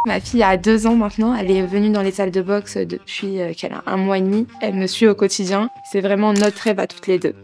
Ma fille a 2 ans maintenant, elle est venue dans les salles de boxe depuis qu'elle a 1 mois et demi. Elle me suit au quotidien. C'est vraiment notre rêve à toutes les deux.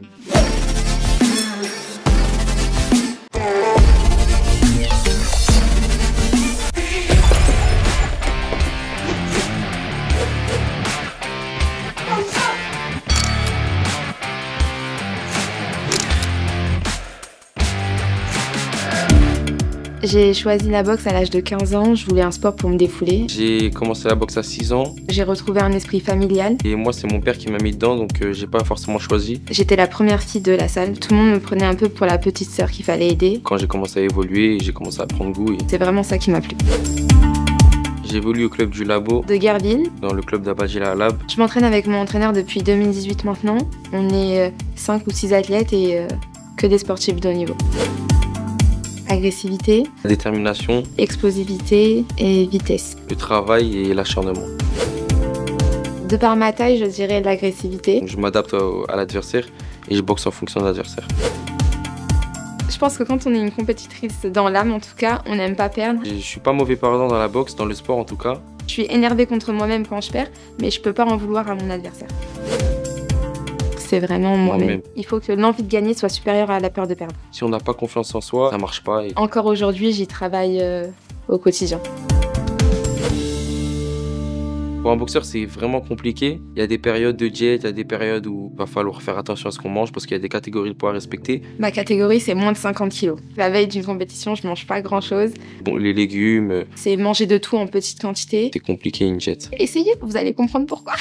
J'ai choisi la boxe à l'âge de 15 ans, je voulais un sport pour me défouler. J'ai commencé la boxe à 6 ans. J'ai retrouvé un esprit familial. Et moi, c'est mon père qui m'a mis dedans, donc j'ai pas forcément choisi. J'étais la première fille de la salle. Tout le monde me prenait un peu pour la petite sœur qu'il fallait aider. Quand j'ai commencé à évoluer, j'ai commencé à prendre goût. C'est vraiment ça qui m'a plu. J'évolue au club du Labo, De Guerville. dans le club d'Abadjila Lab. Je m'entraîne avec mon entraîneur depuis 2018 maintenant. On est 5 ou 6 athlètes et que des sportifs de haut niveau. Agressivité, Détermination, explosivité et vitesse. le travail et l'acharnement. De par ma taille, je dirais l'agressivité. Je m'adapte à l'adversaire et je boxe en fonction de l'adversaire. Je pense que quand on est une compétitrice dans l'âme, en tout cas, on n'aime pas perdre. Je suis pas mauvais perdant dans la boxe, dans le sport en tout cas. Je suis énervée contre moi-même quand je perds, mais je peux pas en vouloir à mon adversaire. C'est vraiment moi-même. Il faut que l'envie de gagner soit supérieure à la peur de perdre. Si on n'a pas confiance en soi, ça marche pas. Encore aujourd'hui, j'y travaille au quotidien. Pour un boxeur, c'est vraiment compliqué. Il y a des périodes de diète, il y a des périodes où il va falloir faire attention à ce qu'on mange parce qu'il y a des catégories de poids à respecter. Ma catégorie, c'est moins de 50 kilos. La veille d'une compétition, je mange pas grand-chose. Bon, les légumes, C'est manger de tout en petite quantité. c'est compliqué une diète. Essayez, vous allez comprendre pourquoi.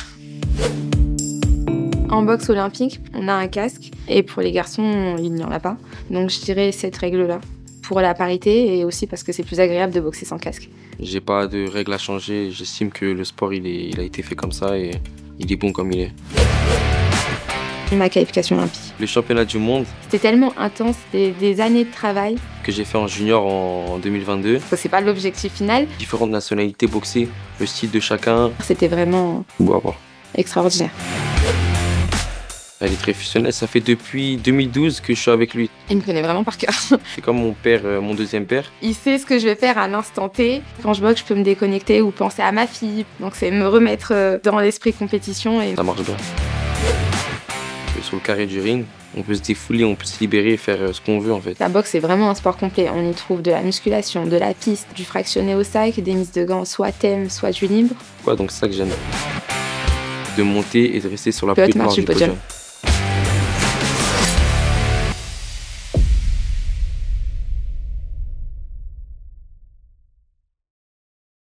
En boxe olympique, on a un casque et pour les garçons, il n'y en a pas. Donc je dirais cette règle-là. Pour la parité et aussi parce que c'est plus agréable de boxer sans casque. J'ai pas de règles à changer. J'estime que le sport, il a été fait comme ça et il est bon comme il est. Ma qualification olympique. Le championnat du monde C'était tellement intense, des années de travail. que j'ai fait en junior en 2022. Que c'est pas l'objectif final. Différentes nationalités boxées, le style de chacun. C'était vraiment Bon, à voir. extraordinaire. Elle est très fusionnelle. Ça fait depuis 2012 que je suis avec lui. Il me connaît vraiment par cœur. C'est comme mon père, mon deuxième père. Il sait ce que je vais faire à l'instant T. Quand je boxe, je peux me déconnecter ou penser à ma fille. Donc c'est me remettre dans l'esprit compétition. Et Ça marche bien. Sur le carré du ring, on peut se défouler, on peut se libérer et faire ce qu'on veut en fait. la boxe, c'est vraiment un sport complet. On y trouve de la musculation, de la piste, du fractionné au sac, des mises de gants, soit thème, soit du libre. Ouais, donc c'est ça que j'aime. De monter et de rester sur la Haute plus haute marche marche du du podium. podium.